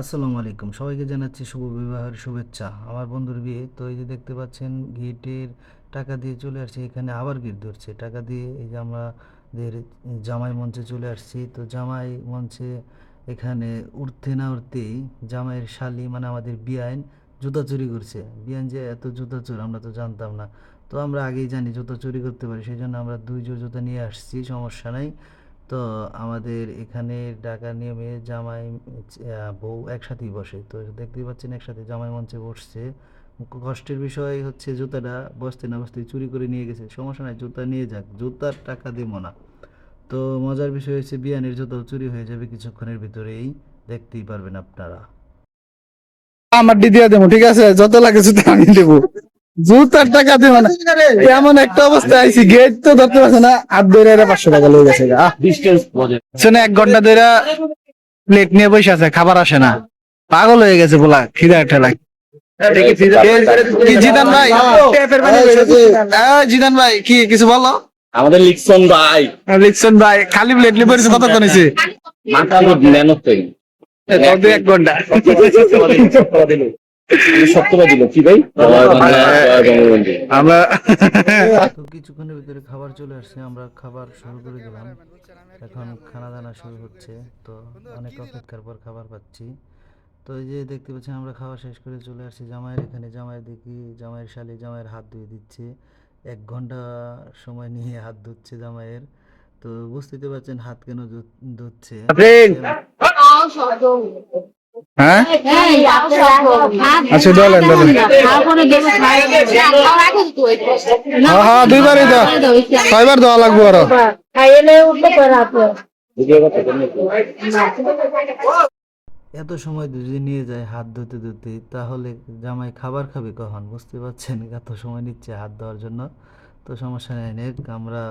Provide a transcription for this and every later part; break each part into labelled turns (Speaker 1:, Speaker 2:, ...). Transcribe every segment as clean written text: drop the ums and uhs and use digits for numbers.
Speaker 1: আসসালামু আলাইকুম, সবাইকে জানাচ্ছি শুভ বিবাহের শুভেচ্ছা। আমার বন্ধুর বিয়ে, তো এই যে দেখতে পাচ্ছেন গিফটের টাকা দিয়ে চলে আসছে, এখানে আবার গিফট ধরছে টাকা দিয়ে। এই যে আমাদের জামাই মঞ্চে চলে আসছি, তো জামাই মঞ্চে এখানে উঠতে না উঠতেই জামাইয়ের শালি মানে আমাদের বিয়াইন জুতা চুরি করছে। বিয়াইন যে এত জুতা চোর আমরা তো জানতাম না। তো আমরা আগেই জানি জুতা চুরি করতে পারি, সেই জন্য আমরা দুই জোড় জুতা নিয়ে আসছি, সমস্যা নাই। তো আমাদের এখানে ঢাকার নিয়মে জামাই বউ একসাথেই বসে, তো দেখতেই পাচ্ছেন একসাথে জামাই মঞ্চে বসছে। কষ্টের বিষয় হচ্ছে জুতাটা বসতে না বসতে চুরি করে নিয়ে গেছে, সমস্যা নাই, জুতা নিয়ে যাক, জুতার টাকা দেবো না। তো মজার বিষয় হচ্ছে বিয়ানের জুতাও চুরি হয়ে যাবে কিছুক্ষণের ভিতরেই, দেখতেই পারবেন আপনারা।
Speaker 2: আমার দিয়ে দেবো, ঠিক আছে, যত লাগে জুতা আমি দেবো, জুতার টাকা দেবো না। এমন একটা অবস্থা আইছি, গেট তো ধরতে পারছে না, হাত ধরে 500 টাকা লেগে গেছে। শোনে 1 ঘন্টা ধরে প্লেট নিয়ে বসে আছে, খাবার আসে না, পাগল হয়ে গেছে বলা, খিদা ঠেলা। কি জিদান ভাই, জিদান ভাই কি কিছু বলো?
Speaker 3: আমাদের লিকসন ভাই
Speaker 2: লিখছেন ভাই খালি প্লেট নিয়ে পড়েছে, কতক্ষণ হয়েছে?
Speaker 3: মাত্র মেহনত করি
Speaker 2: 1 ঘন্টা।
Speaker 3: সপ্তাহ দিল কি ভাই
Speaker 2: আমরা
Speaker 1: তো কিছুক্ষণের ভিতরে খাবার চলে আসছে, আমরা খাবার শুরু করে দিলাম। এখন খানা দানা শুরু হচ্ছে। তো অনেক অপেক্ষার পর খাবার পাচ্ছি। তো এই যে দেখতে পাচ্ছেন আমরা খাওয়া শেষ করে চলে আসছি জামাইয়ের এখানে। জামাই দেখি জামাইয়ের শালি জামাইয়ের হাত ধুয়ে দিচ্ছে, 1 ঘন্টা সময় নিয়ে হাত ধুচ্ছে জামাইয়ের। তো বুঝতেই পারছেন হাত কেন ধুচ্ছে।
Speaker 2: হ্যাঁ, আচ্ছা বলেন বলেন। হ্যাঁ হ্যাঁ, দুইবারই দাও, 6বার দেওয়া লাগবো আরো।
Speaker 1: এত সময় যদি নিয়ে যায় হাত ধুতে ধুতে, তাহলে জামাই খাবার খাবে কখন? বুঝতে পারছেন এত সময় নিচ্ছে হাত ধোয়ার জন্য। তো সমস্যা নেই, নেক আমরা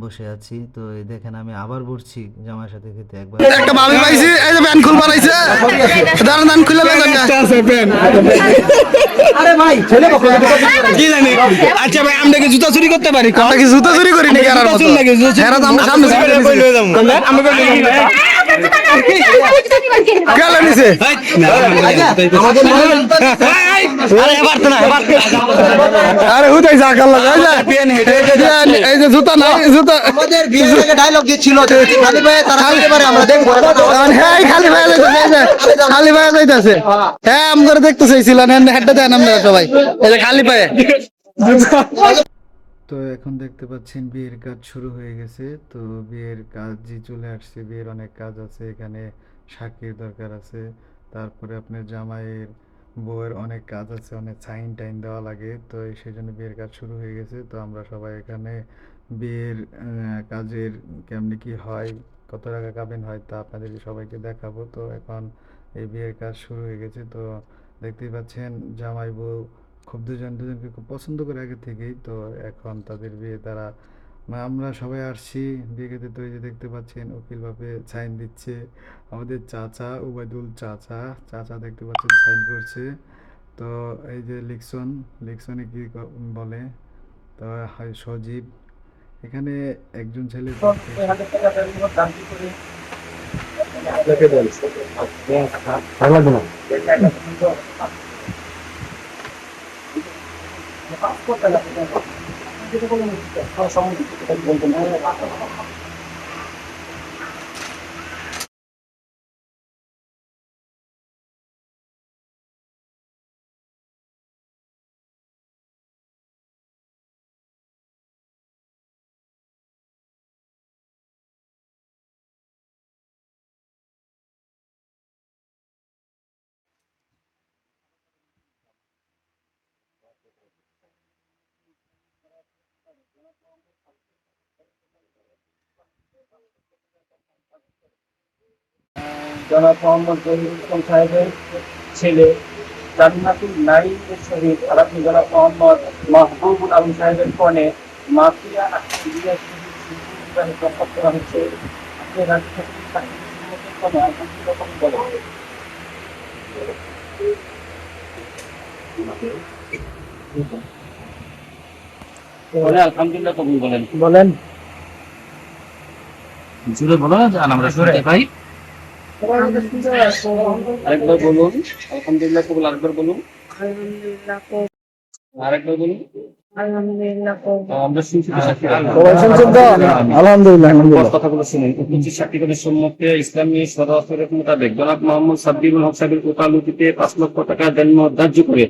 Speaker 1: বসে আছি। তো এই দেখেন আমি আবার বসছি জামাইয়ের সাথে খেতে একবার।
Speaker 2: একটা ভাবি পাইছি, এই যে প্যান খুল বানাইছে, দাঁড়ান দাঁড়ান খুলে লাগেন না।
Speaker 4: আরে ভাই ছেলে কখন
Speaker 2: কি জানি। আচ্ছা ভাই, আমরা কি জুতা চুরি করতে পারি? আমরা কি জুতা চুরি করি নাকি? আর হেরা তো আমরা সামনে গেল নিছে। আরে হুদাই যা গেল, এই যে জুতা নাই, জুতা
Speaker 4: আমাদের বিয়ের আগে ডায়লগ দিচ্ছিল যে খালি ভাই তারা খালি পারে আমরা দেখবো।
Speaker 2: হ্যাঁ খালি ভাই যাইতেছে, খালি ভাই যাইতেছে। হ্যাঁ আমরা দেখতে চাইছিলাম, হেডটা দেন আপনারা সবাই, এই যে খালি পায়ে।
Speaker 1: তো এখন দেখতে পাচ্ছেন বিয়ের কাজ শুরু হয়ে গেছে। তো বিয়ের কাজই চলে আসছে, বিয়ের অনেক কাজ আছে এখানে, সাক্ষীর দরকার আছে, তারপরে আপনার জামাইয়ের বউয়ের অনেক কাজ আছে, অনেক সাইন টাইন দেওয়া লাগে। তো সেই জন্য বিয়ের কাজ শুরু হয়ে গেছে। তো আমরা সবাই এখানে বিয়ের কাজের কেমনি কি হয়, কত টাকা কাবিন হয়, তা আপনাদের সবাইকে দেখাবো। তো এখন এই বিয়ের কাজ শুরু হয়ে গেছে। তো দেখতেই পাচ্ছেন জামাই বউ খুব দুজনকে খুব পছন্দ করে আগে থেকেই। তো এখন তাদের বিয়ে তারা আমরা সবাই আসছি বিয়ে খেতে। তো এই যে দেখতে পাচ্ছেন উকিল বাপে সাইন দিচ্ছে, আমাদের চাচা উবাইদুল চাচা, চাচা দেখতে পাচ্ছেন সাইন করছে। তো এই যে লিকসনে কি বলে, তো হয় সজীব, এখানে একজন ছেলে
Speaker 5: জনাব মোহাম্মদ জহিরুল ইসলাম সাহেবের ছেলে জান্নাতুল নাইমের শহীদ আলাপি জনাব মোহাম্মদ মাহবুবুল আলম সাহেবের কনে মাফিয়া আহমেদ শহীদ বিবাহে প্রস্তাব করা হচ্ছে। আপনি রাজ্য সরকারের আলহামদুলিল্লাহ বলেন। আলহামদুলিল্লাহ কবুল বলেন।
Speaker 4: বলেন
Speaker 5: জুড়ে বলো, জান আমরা শুনতে পাই। আরেকবার বলুন আলহামদুলিল্লাহ কবুল, আরেকবার বলুন, আরেকবার বলুন। আমরা শুনছি তো সাক্ষী রাখবো।
Speaker 2: সবাই শুনছেন তো? আলহামদুলিল্লাহ আলহামদুলিল্লাহ।
Speaker 5: কথাগুলো শুনুন। উপস্থিত সাক্ষীগণের সম্মুখে ইসলামী শরীয়তের মোতাবেক জনাব মোহাম্মদ সাব্বিরুল হক সাহেবের ওকালতিতে 5 লক্ষ টাকা দেনমোহর ধার্য করে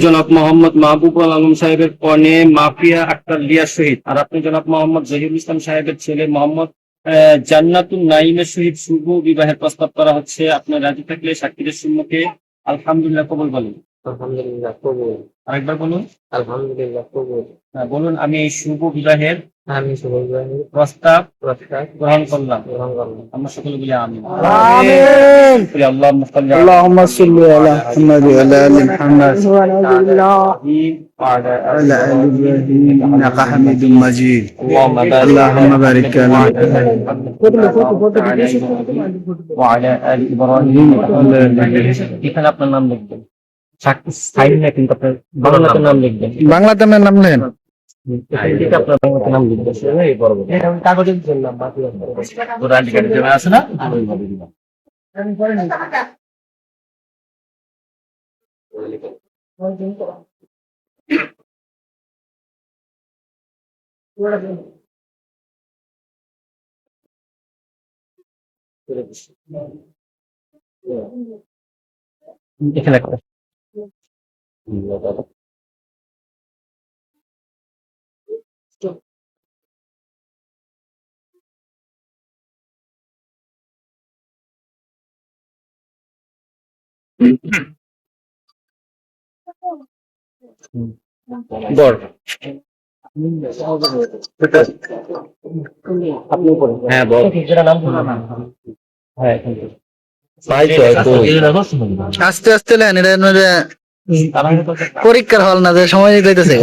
Speaker 5: জনাব মোহাম্মদ মাহবুবুল আলম সাহেবের কনে মাফিয়া আক্তার লিয়ার সহিত আর আপনি জনাব মোহাম্মদ জহিরুল ইসলাম সাহেবের ছেলে মোহাম্মদ জান্নাতুন নাইমের সহিত শুভ বিবাহের প্রস্তাব করা হচ্ছে। আপনি রাজি থাকলে সাক্ষীদের সম্মুখে আলহামদুলিল্লাহ কবুল বলুন।
Speaker 3: আলহামদুলিল্লাহ কবুল।
Speaker 5: আরেকবার বলুন।
Speaker 3: আলহামদুলিল্লাহ কবুল।
Speaker 5: হ্যাঁ, বলুন আমি এই শুভ বিবাহের
Speaker 3: আমি শুভবিবাহের
Speaker 5: প্রস্তাব
Speaker 3: প্রস্তাব
Speaker 5: গ্রহণ করলাম।
Speaker 3: গ্রহণ করলাম।
Speaker 5: আমরা সকলে বলি আমিন।
Speaker 2: আমিন।
Speaker 5: আল্লাহুম্মা সাল্লি আলা
Speaker 2: اللهم صل على محمد وعلى ال محمد
Speaker 5: ইব্রাহিম ওয়া আলা আলি
Speaker 2: وعلى ال ابراهيم انك حميد مجيد
Speaker 5: اللهم
Speaker 2: بارك على
Speaker 5: وعلى آل إبراهيم এখানে আপনার নাম লিখবেন। সাইন না কিন্তু আপনার বাংলাতে নাম লিখবেন।
Speaker 2: বাংলাতে নাম লেন।
Speaker 5: এদিকে আপনার বাংলাতে নাম লিখবেন। এই বড় কাগজের জন্য বাকি আছে আইডি কার্ডে আছে না ওইভাবে দিবেন। এখানে একটা গড় আপনি বলেন। হ্যাঁ বল। নাম হ্যাঁ এখন তো
Speaker 2: আস্তে আস্তে লেন, এটা পরীক্ষার হল না যে সময় দিতেছে।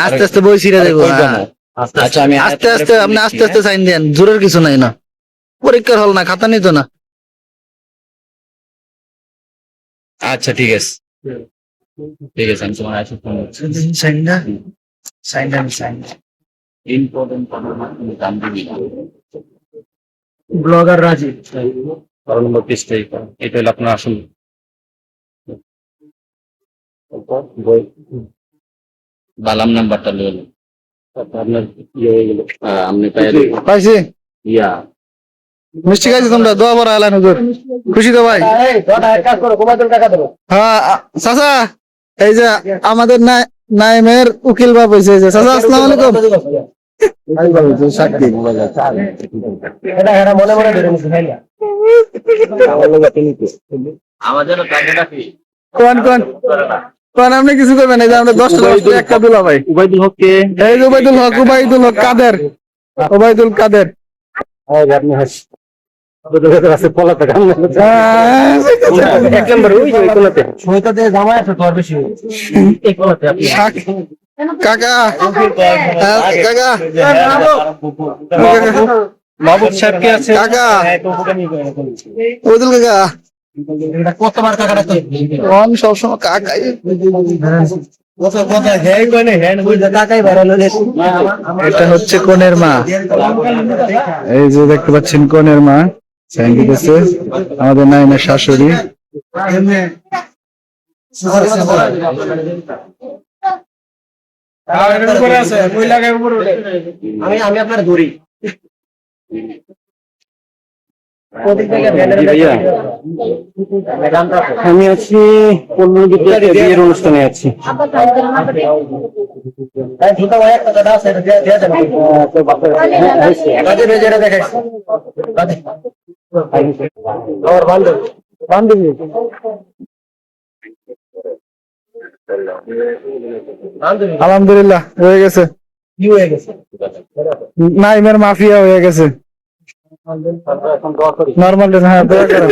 Speaker 2: আস্তে আস্তে বই ছিঁড়ে দেবো।
Speaker 3: আচ্ছা আমি
Speaker 2: আস্তে আস্তে আপনি আস্তে আস্তে সাইন দেন, জোরের কিছু নাই না। পরীক্ষার হল না, খাতা নিত না।
Speaker 3: আচ্ছা ঠিক আছে ঠিক আছে আমি তোমার আসলে ফোন করছি।
Speaker 2: সাইনটা সাইনটা সাইন
Speaker 3: ইম্পর্টেন্ট দাম দিবি
Speaker 2: ব্লগার রাজীব।
Speaker 3: কারণ নম্বর 30 এটা হলো আপনার আসল বই বালাম নাম্বারটা নিয়ে নিন। তারপর আপনার ইয়ে হয়ে গেল আপনি
Speaker 2: পাইছি।
Speaker 3: ইয়া
Speaker 2: মিষ্টি খাইছি তোমরা, দোয়া বড় আলান হুজুর। খুশি তো ভাই? হ্যাঁ চাচা, এই যে আমাদের নাইমের উকিল বাবু হয়েছে। চাচা আসসালামু আলাইকুম। সাক্ষী
Speaker 3: আমাদের টাকাটা কি
Speaker 2: কোন কোন কোন আপনি কিছু করবেন? এই যে আমরা 10টা একটা দুলা ভাই।
Speaker 3: উবাইদুল হক কে?
Speaker 2: এই যে উবাইদুল হক, উবাইদুল হক কাদের, উবাইদুল কাদের।
Speaker 3: আপনি হাস আছে পলাতে কাম এক নম্বর ওই ওই কোলাতে
Speaker 5: সৈতাতে জামাই আছে তো আর বেশি এই কোলাতে আপনি
Speaker 2: কাকা কাকা
Speaker 5: মাহবুব সাহেব কে আছে
Speaker 2: কাকা
Speaker 5: টোপোটা নিয়ে গেল
Speaker 2: উবাইদুল কাকা
Speaker 5: এটা কতবার টাকা রাখতে
Speaker 2: কোন সবসময় কাকাই।
Speaker 5: কত কথা হ্যাঁ কোনে হ্যাঁ ওই টাকাই বাড়ালো রে।
Speaker 2: এটা হচ্ছে কনের মা। এই যে দেখতে পাচ্ছেন কনের মা সাইন দিতেছে, আমাদের নাইমের শাশুড়ি।
Speaker 5: আমি আপনার ধরি
Speaker 3: আমি আছি 15 বিয়ের অনুষ্ঠানে আছি।
Speaker 2: আলহামদুলিল্লাহ হয়ে গেছে,
Speaker 5: কি হয়ে গেছে
Speaker 2: নাইমের মাফিয়া হয়ে গেছে। নরমাল হ্যাঁ দোয়া করো।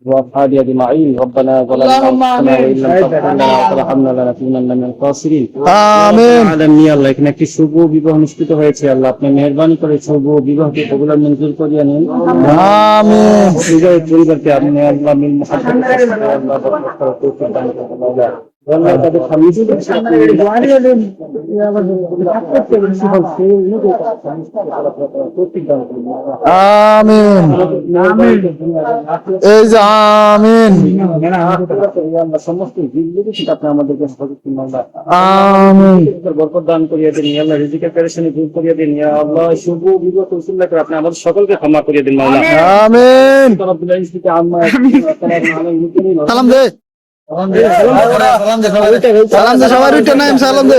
Speaker 3: وأصحابي أجمعين ربنا ظلمنا أنفسنا وإن لم تغفر لنا وترحمنا لنكونن من الخاسرين।
Speaker 2: আমিন।
Speaker 3: আলামিন। আল্লাহ এখানে একটি শুভ বিবাহ অনুষ্ঠিত হয়েছে, আল্লাহ আপনি মেহেরবানি করে শুভ বিবাহকে কবুল আর মঞ্জুর করিয়া নিন।
Speaker 2: আমিন।
Speaker 3: বিবাহের পরিবারকে আপনি আল্লাহ মিল মুহাব্বত আল্লাহ বরকত তৌফিক দান করুন।
Speaker 5: আল্লাহ তাদের স্বামী
Speaker 2: আমিন এই যে আমিন
Speaker 5: সমস্ত জিন্দগি সেটা আপনি আমাদেরকে
Speaker 2: আমিন
Speaker 5: বরকত দান করিয়ে দিন ইয়া আল্লাহ, রিজিকের পেরেশানি দূর করিয়ে দিন ইয়া আল্লাহ, শুভ বিগত উসিলা করে আপনি আমাদের সকলকে ক্ষমা করিয়ে দিন মাওলা।
Speaker 2: আমিন
Speaker 5: রব্বুল ইজ্জতি আম্মা
Speaker 2: সালাম দে সালাম দে সবার উঠে নাই সালাম দে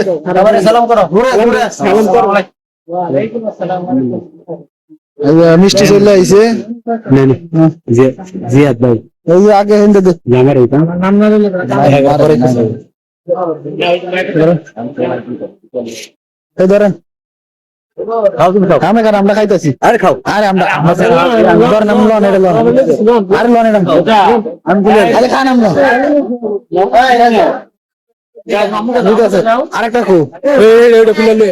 Speaker 4: সালাম করো
Speaker 5: ওয়ালাইকুম আসসালাম।
Speaker 2: এই যে মিষ্টি চলে আইছে
Speaker 3: জিয়াদ ভাই
Speaker 2: এই যে আগে হিন্দে দে
Speaker 3: আমার এটা
Speaker 2: এই ধরেন খামে কার আমরা খাইতেছি
Speaker 3: আরে খাও
Speaker 2: আরে আমরা ধরেন আমরা লন এটা লন আরে লন এটা আমি বলি আরে খান আমরা ঠিক আছে আরেকটা খো এই এটা খুলে লই